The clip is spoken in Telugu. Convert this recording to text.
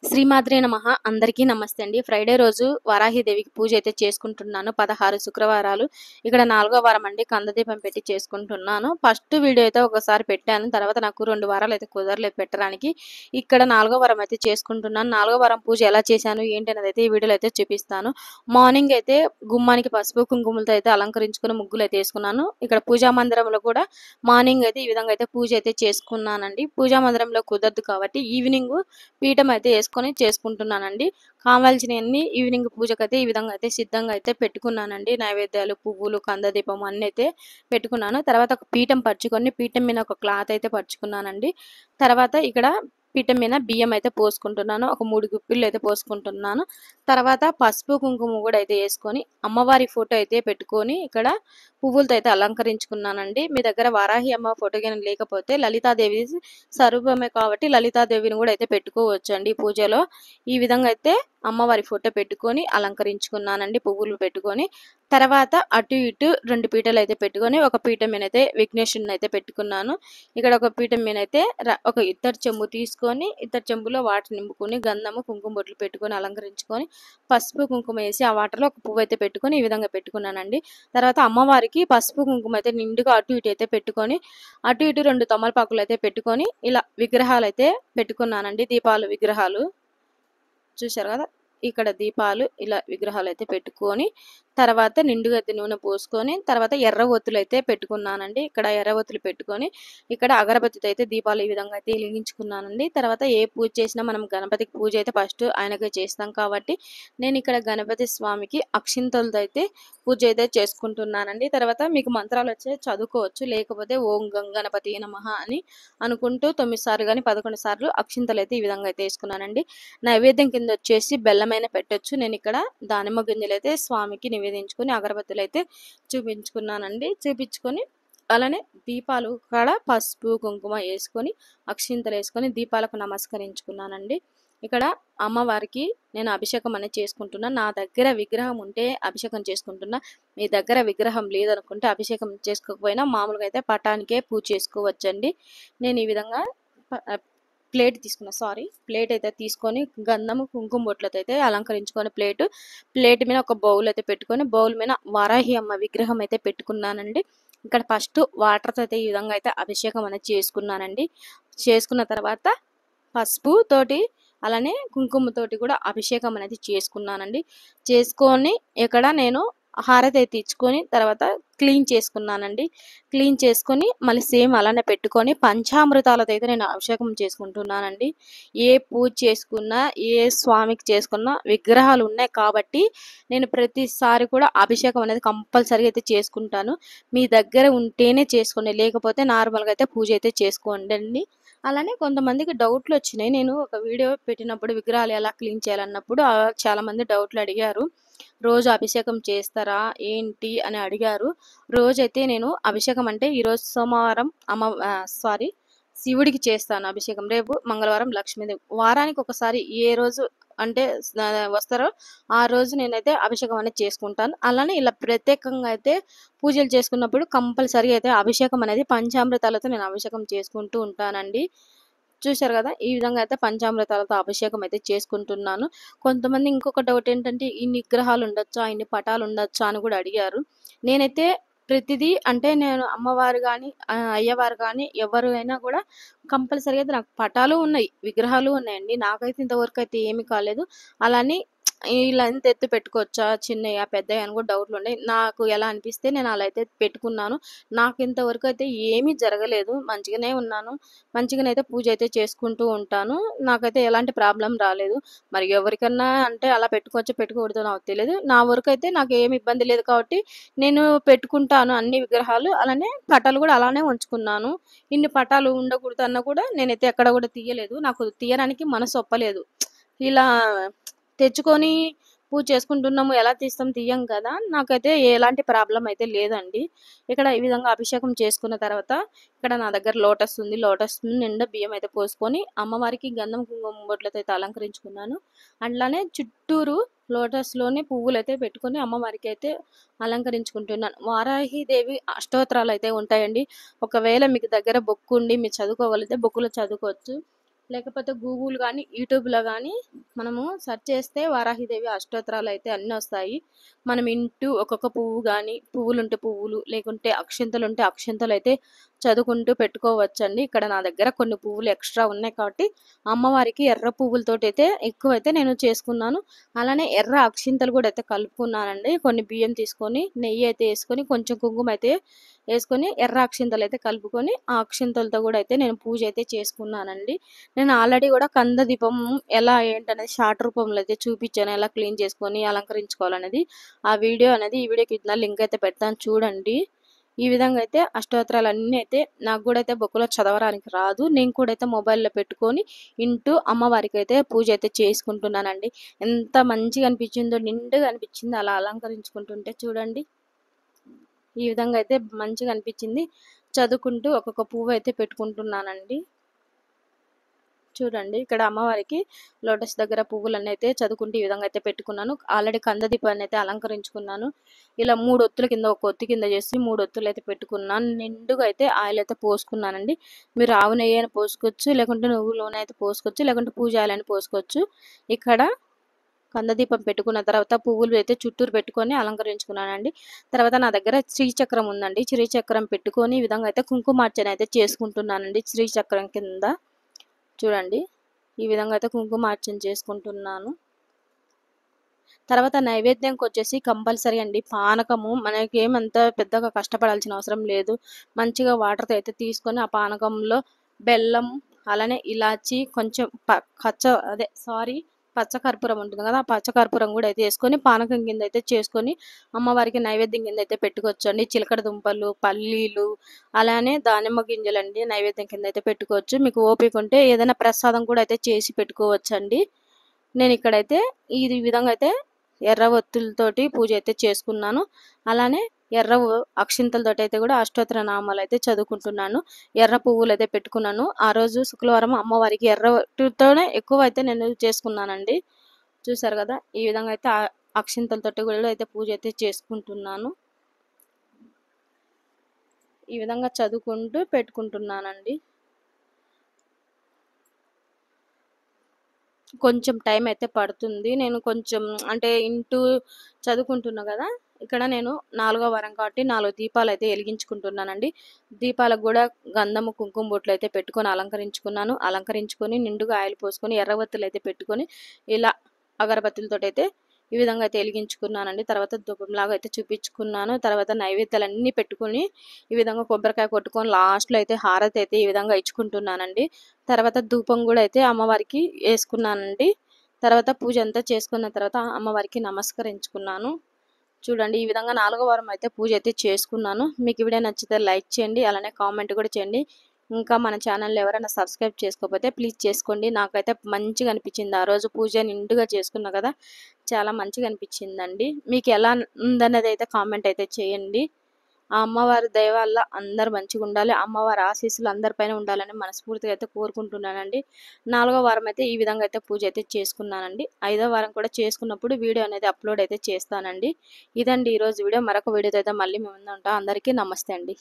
శ్రీమాత్రే నమః. అందరికీ నమస్తే అండి. ఫ్రైడే రోజు వారాహిదేవికి పూజ అయితే చేసుకుంటున్నాను. 16 శుక్రవారాలు. ఇక్కడ 4వ వారం అండి. కందదీపం పెట్టి చేసుకుంటున్నాను. ఫస్ట్ వీడియో అయితే ఒకసారి పెట్టాను. తర్వాత నాకు 2 వారాలు అయితే కుదరలేదు పెట్టడానికి. ఇక్కడ 4వ వారం అయితే చేసుకుంటున్నాను. 4వ వారం పూజ ఎలా చేశాను ఏంటి అనేది అయితే ఈ వీడియోలో అయితే చూపిస్తాను. మార్నింగ్ అయితే గుమ్మానికి పసుపు కుంకుమలతో అయితే అలంకరించుకుని ముగ్గులు అయితే వేసుకున్నాను. ఇక్కడ పూజా మందిరంలో కూడా మార్నింగ్ అయితే ఈ విధంగా అయితే పూజ అయితే చేసుకున్నానండి. పూజా మందిరంలో కుదరదు కాబట్టి ఈవినింగ్ పీఠం అయితే వేసుకొని చేసుకుంటున్నానండి. కావాల్సినవన్నీ ఈవినింగ్ పూజకైతే ఈ విధంగా అయితే సిద్ధంగా అయితే పెట్టుకున్నానండి. నైవేద్యాలు, పువ్వులు, కందదీపం అన్నీ అయితే పెట్టుకున్నాను. తర్వాత ఒక పీఠం పరుచుకొని పీఠం మీద ఒక క్లాత్ అయితే పరుచుకున్నానండి. తర్వాత ఇక్కడ పీఠం మీద బియ్యం అయితే పోసుకుంటున్నాను. ఒక 3 గుప్పిళ్ళు అయితే పోసుకుంటున్నాను. తర్వాత పసుపు కుంకుమ కూడా అయితే వేసుకొని అమ్మవారి ఫోటో అయితే పెట్టుకొని ఇక్కడ పువ్వులతో అయితే అలంకరించుకున్నానండి. మీ దగ్గర వారాహి అమ్మ ఫోటో కానీ లేకపోతే లలితాదేవి స్వరూపమే కాబట్టి లలితాదేవిని కూడా అయితే పెట్టుకోవచ్చు అండి పూజలో. ఈ విధంగా అయితే అమ్మవారి ఫోటో పెట్టుకొని అలంకరించుకున్నానండి పువ్వులు పెట్టుకొని. తర్వాత అటు ఇటు 2 పీటలు అయితే పెట్టుకొని ఒక పీఠం మీద అయితే విఘ్నేశ్వరుని అయితే పెట్టుకున్నాను. ఇక్కడ ఒక పీఠం మీద అయితే ఒక ఇత్తడి చెంబు తీసుకొని ఇత్తడి చెంబులో వాటర్ నింపుకొని గంధము కుంకుమ బొట్లు పెట్టుకొని అలంకరించుకొని పసుపు కుంకుమ వేసి ఆ వాటర్లో ఒక పువ్వు అయితే పెట్టుకొని ఈ విధంగా పెట్టుకున్నానండి. తర్వాత అమ్మవారికి పసుపు కుంకుమ అయితే నిండుగా అటు ఇటు అయితే పెట్టుకొని అటు ఇటు 2 తమలపాకులు అయితే పెట్టుకొని ఇలా విగ్రహాలు అయితే పెట్టుకున్నానండి. దీపాలు విగ్రహాలు చూశారు కదా, ఇక్కడ దీపాలు ఇలా విగ్రహాలు అయితే పెట్టుకొని తర్వాత నిండుగా అయితే నూనె పోసుకొని తర్వాత ఎర్ర ఒత్తులు అయితే పెట్టుకున్నానండి. ఇక్కడ ఎర్ర ఒత్తులు పెట్టుకొని ఇక్కడ అగరబత్తితో అయితే దీపాలు ఈ విధంగా అయితే వెలిగించుకున్నానండి. తర్వాత ఏ పూజ చేసినా మనం గణపతికి పూజ అయితే ఫస్ట్ ఆయనకే చేస్తాం కాబట్టి నేను ఇక్కడ గణపతి స్వామికి అక్షింతలతో అయితే పూజ అయితే చేసుకుంటున్నానండి. తర్వాత మీకు మంత్రాలు వచ్చే చదువుకోవచ్చు, లేకపోతే ఓం గణపతి నమః అని అనుకుంటూ 9 సార్లు కానీ 11 సార్లు అక్షింతలు అయితే ఈ విధంగా అయితే వేసుకున్నానండి. నైవేద్యం కింద వచ్చేసి బెల్లమైన పెట్టొచ్చు. నేను ఇక్కడ దానిమ్మ గింజలు అయితే స్వామికి నివేదించుకొని అగరబత్తులు అయితే చూపించుకొని అలానే దీపాలు కాడ పసుపు కుంకుమ వేసుకొని అక్షింతలు వేసుకొని దీపాలకు నమస్కరించుకున్నానండి. ఇక్కడ అమ్మవారికి నేను అభిషేకం అనేది చేసుకుంటున్నా. నా దగ్గర విగ్రహం ఉంటే అభిషేకం చేసుకుంటున్నా. మీ దగ్గర విగ్రహం లేదనుకుంటే అభిషేకం చేసుకోకపోయినా మామూలుగా అయితే పటానికే పూజ చేసుకోవచ్చండి. నేను ఈ విధంగా ప్లేట్ అయితే తీసుకొని గంధము కుంకుమ బొట్లతో అయితే అలంకరించుకొని ప్లేట్ మీద ఒక బౌల్ అయితే పెట్టుకొని బౌల్ మీద వారాహి అమ్మ విగ్రహం అయితే పెట్టుకున్నానండి. ఇక్కడ ఫస్ట్ వాటర్తో అయితే ఈ విధంగా అయితే అభిషేకం అనేది చేసుకున్నానండి. చేసుకున్న తర్వాత పసుపు తోటి అలానే కుంకుమతోటి కూడా అభిషేకం అనేది చేసుకున్నానండి. చేసుకొని ఇక్కడ నేను హారతి అయితే ఇచ్చుకొని తర్వాత క్లీన్ చేసుకున్నానండి. క్లీన్ చేసుకొని మళ్ళీ సేమ్ అలానే పెట్టుకొని పంచామృతాలతో అయితే నేను అభిషేకం చేసుకుంటున్నానండి. ఏ పూజ చేసుకున్నా ఏ స్వామికి చేసుకున్నా విగ్రహాలు ఉన్నాయి కాబట్టి నేను ప్రతిసారి కూడా అభిషేకం అనేది కంపల్సరీగా అయితే చేసుకుంటాను. మీ దగ్గర ఉంటేనే చేసుకోండి, లేకపోతే నార్మల్గా అయితే పూజ అయితే చేసుకోండి. అలానే కొంతమందికి డౌట్లు వచ్చినాయి. నేను ఒక వీడియో పెట్టినప్పుడు విగ్రహాలు ఎలా క్లీన్ చేయాలన్నప్పుడు చాలా మంది డౌట్లు అడిగారు. రోజు అభిషేకం చేస్తారా ఏంటి అని అడిగారు. రోజైతే నేను అభిషేకం అంటే ఈరోజు సోమవారం శివుడికి చేస్తాను అభిషేకం. రేపు మంగళవారం లక్ష్మీదేవి. వారానికి ఒకసారి ఏ రోజు అంటే వస్తారో ఆ రోజు నేనైతే అభిషేకం అనేది చేసుకుంటాను. అలానే ఇలా ప్రత్యేకంగా అయితే పూజలు చేసుకున్నప్పుడు కంపల్సరీ అయితే అభిషేకం అనేది పంచామృతాలతో నేను అభిషేకం చేసుకుంటూ ఉంటానండి. చూశారు కదా, ఈ విధంగా అయితే పంచామృతాలతో అభిషేకం అయితే చేసుకుంటున్నాను. కొంతమంది ఇంకొక డౌట్ ఏంటంటే ఇన్ని విగ్రహాలు ఉండొచ్చా, ఇన్ని పటాలు ఉండొచ్చా అని కూడా అడిగారు. నేనైతే ప్రతిదీ అంటే నేను అమ్మవారు కానీ అయ్యవారు కానీ ఎవరు అయినా కూడా కంపల్సరీగా అయితే నాకు పటాలు ఉన్నాయి, విగ్రహాలు ఉన్నాయండి. నాకైతే ఇంతవరకు అయితే ఏమీ కాలేదు. అలానే ఇలా ఎంత ఎత్తు పెట్టుకోవచ్చా, చిన్నయా పెద్దయా అని కూడా డౌట్లు ఉన్నాయి. నాకు ఎలా అనిపిస్తే నేను అలా అయితే పెట్టుకున్నాను. నాకు ఇంతవరకు అయితే ఏమీ జరగలేదు, మంచిగానే ఉన్నాను. మంచిగానే అయితే పూజ అయితే చేసుకుంటూ ఉంటాను. నాకైతే ఎలాంటి ప్రాబ్లం రాలేదు. మరి ఎవరికన్నా అంటే అలా పెట్టుకోవచ్చో పెట్టుకోకూడదో నాకు తెలియదు. నా వరకు అయితే నాకు ఏమి ఇబ్బంది లేదు కాబట్టి నేను పెట్టుకుంటాను అన్ని విగ్రహాలు. అలానే పటాలు కూడా అలానే ఉంచుకున్నాను. ఇన్ని పటాలు ఉండకూడదు అన్నా కూడా నేనైతే ఎక్కడ కూడా తీయలేదు. నాకు తీయడానికి మనసు ఒప్పలేదు. ఇలా తెచ్చుకొని పూజ చేసుకుంటున్నాము, ఎలా తీయం కదా. నాకైతే ఎలాంటి ప్రాబ్లం అయితే లేదండి. ఇక్కడ ఈ విధంగా అభిషేకం చేసుకున్న తర్వాత ఇక్కడ నా దగ్గర లోటస్ ఉంది. లోటస్ నిండా బియ్యం అయితే పోసుకొని అమ్మవారికి గంధం కుంకుమ బొట్లతో అయితే అలంకరించుకున్నాను. అట్లానే చుట్టూరు లోటస్లోనే పువ్వులు అయితే పెట్టుకొని అమ్మవారికి అయితే అలంకరించుకుంటున్నాను. వారాహిదేవి అష్టోత్తరాలు అయితే ఉంటాయండి. ఒకవేళ మీకు దగ్గర బుక్ ఉండి మీరు చదువుకోగలిగితే బుక్లో చదువుకోవచ్చు. లేకపోతే గూగుల్ గానీ, యూట్యూబ్‌లో గానీ మనము సెర్చ్ చేస్తే వారాహిదేవి అష్టోత్తరాలు అయితే అన్నీ వస్తాయి. మనం ఇంటూ ఒక్కొక్క పువ్వు గానీ, పువ్వులుంటే పువ్వులు, లేకుంటే అక్షింతలుంటే అక్షింతలైతే చదువుకుంటూ పెట్టుకోవచ్చండి. ఇక్కడ నా దగ్గర కొన్ని పువ్వులు ఎక్స్‌ట్రా ఉన్నాయి కాబట్టి అమ్మవారికి ఎర్ర పువ్వులతోటైతే ఎక్కువైతే నేను చేసుకున్నాను. అలానే ఎర్ర అక్షింతలు కూడా అయితే కలుపుకున్నానండి. కొన్ని బియ్యం తీసుకొని, నెయ్యి అయితే యేసుకొని, కొంచెం కుంకుమ అయితే యేసుకొని, ఎర్ర అక్షింతలైతే కలుపుకొని, ఆ అక్షింతలతో కూడా అయితే నేను పూజ అయితే చేసుకున్నానండి. నేను ఆల్రెడీ కూడా కంద దీపం ఎలా ఏంటనేది షార్ట్ రూపంలో అయితే చూపించాను. ఎలా క్లీన్ చేసుకొని అలంకరించుకోవాలనేది. ఆ వీడియో అనేది ఈ వీడియో కింద లింక్ అయితే పెడతాను చూడండి. ఈ విధంగా అయితే అష్టోత్తరాలన్నీ అయితే నాకు కూడా అయితే బుక్‌లో చదవడానికి రాదు. నేను కూడా అయితే మొబైల్‌లో పెట్టుకొని ఇంటూ అమ్మవారికి అయితే పూజ అయితే చేసుకుంటున్నానండి. ఎంత మంచిగా అనిపించిందో, నిండుగా అనిపించింది అలా అలంకరించుకుంటుంటే చూడండి. ఈ విధంగా అయితే మంచిగా అనిపించింది. చదువుకుంటూ ఒక్కొక్క పువ్వు అయితే పెట్టుకుంటున్నానండి. చూడండి ఇక్కడ అమ్మవారికి లోటస్ దగ్గర పువ్వులన్నీ అయితే చదువుకుంటూ ఈ విధంగా అయితే పెట్టుకున్నాను. ఆల్రెడీ కంద దీపాన్ని అయితే అలంకరించుకున్నాను. ఇలా 3 ఒత్తుల కింద ఒక ఒత్తి కింద చేసి 3 ఒత్తులు అయితే పెట్టుకున్నాను. నిండుగా అయితే ఆయిల్ అయితే పోసుకున్నానండి. మీరు ఆవు నెయ్యి అయినా పోసుకోవచ్చు, లేకుంటే నువ్వుల నూనె అయితే పోసుకోవచ్చు, లేకుంటే పూజ ఆయిల్ అయినా పోసుకోవచ్చు. ఇక్కడ కంద దీపం పెట్టుకున్న తర్వాత పువ్వులు అయితే చుట్టూరు పెట్టుకొని అలంకరించుకున్నానండి. తర్వాత నా దగ్గర శ్రీచక్రం ఉందండి. శ్రీచక్రం పెట్టుకొని ఈ విధంగా అయితే కుంకుమార్చన అయితే చేసుకుంటున్నానండి. శ్రీచక్రం కింద చూడండి ఈ విధంగా అయితే కుంకుమార్చన చేసుకుంటున్నాను. తర్వాత నైవేద్యంకి వచ్చేసి కంపల్సరీ అండి పానకము. మనకేమంత పెద్దగా కష్టపడాల్సిన అవసరం లేదు. మంచిగా వాటర్తో అయితే తీసుకొని ఆ పానకంలో బెల్లం, అలానే ఇలాచి, కొంచెం పచ్చకర్పూరం ఉంటుంది కదా, ఆ పచ్చకర్పూరం కూడా అయితే వేసుకొని పానకం కింద అయితే చేసుకొని అమ్మవారికి నైవేద్యం కింద అయితే పెట్టుకోవచ్చండి. చిలకడ దుంపలు, పల్లీలు, అలానే దానిమ్మ గింజలండి నైవేద్యం కింద అయితే పెట్టుకోవచ్చు. మీకు ఓపిక ఉంటే ఏదైనా ప్రసాదం కూడా అయితే చేసి పెట్టుకోవచ్చండి. నేను ఇక్కడైతే ఈ విధంగా అయితే ఎర్ర ఒత్తులతోటి పూజ అయితే చేసుకున్నాను. అలానే అక్షింతలతోటి అయితే కూడా అష్టోత్తర నామాలు అయితే చదువుకుంటున్నాను. ఎర్ర పువ్వులు అయితే పెట్టుకున్నాను. ఆ రోజు శుక్రవారం అమ్మవారికి ఎర్ర ఒత్తులతోనే ఎక్కువ అయితే నేను చేసుకున్నానండి. చూసారు కదా ఈ విధంగా అయితే అక్షింతలతోటి కూడా అయితే పూజ అయితే చేసుకుంటున్నాను. ఈ విధంగా చదువుకుంటూ పెట్టుకుంటున్నానండి. కొంచెం టైం అయితే పడుతుంది. నేను కొంచెం అంటే చదువుకుంటున్నా కదా, ఇక్కడ నేను 4వ వారం కాబట్టి 4 దీపాలు అయితే వెలిగించుకుంటున్నానండి. దీపాలకు కూడా గంధము, కుంకుమ బొట్లు అయితే పెట్టుకొని అలంకరించుకున్నాను. అలంకరించుకొని నిండుగా ఆయిల్ పోసుకొని ఎర్రవత్తులు అయితే పెట్టుకొని ఇలా అగరబత్తులతోటైతే ఈ విధంగా అయితే వెలిగించుకున్నానండి. తర్వాత ధూపంలాగా అయితే చూపించుకున్నాను. తర్వాత నైవేద్యాలన్నీ పెట్టుకొని ఈ విధంగా కొబ్బరికాయ కొట్టుకొని లాస్ట్‌లో అయితే హారతి అయితే ఈ విధంగా ఇచ్చుకుంటున్నానండి. తర్వాత ధూపం కూడా అయితే అమ్మవారికి వేసుకున్నానండి. తర్వాత పూజ అంతా చేసుకున్న తర్వాత అమ్మవారికి నమస్కరించుకున్నాను. చూడండి ఈ విధంగా 4వ వారం అయితే పూజ అయితే చేసుకున్నాను. మీకు ఈ వీడియో నచ్చితే లైక్ చేయండి. అలానే కామెంట్ కూడా చేయండి. ఇంకా మన ఛానల్‌ని ఎవరైనా సబ్స్క్రైబ్ చేసుకోకపోతే ప్లీజ్ చేసుకోండి. నాకైతే మంచిగా అనిపించింది. ఆ రోజు పూజ నిండుగా చేసుకున్నా కదా, చాలా మంచిగా అనిపించిందండి. మీకు ఎలా ఉందన్నది అయితే కామెంట్ అయితే చేయండి. ఆ అమ్మవారి దయ వల్ల అందరూ మంచిగా ఉండాలి. అమ్మవారి ఆశీస్సులు అందరిపైన ఉండాలని మనస్ఫూర్తిగా అయితే కోరుకుంటున్నానండి. 4వ వారం అయితే ఈ విధంగా అయితే పూజ అయితే చేసుకున్నానండి. 5వ వారం కూడా చేసుకున్నప్పుడు వీడియో అనేది అప్లోడ్ అయితే చేస్తానండి. ఇదండి ఈరోజు వీడియో. మరొక వీడియోతో అయితే మళ్ళీ మీ ముందు ఉంటా. అందరికీ నమస్తే అండి.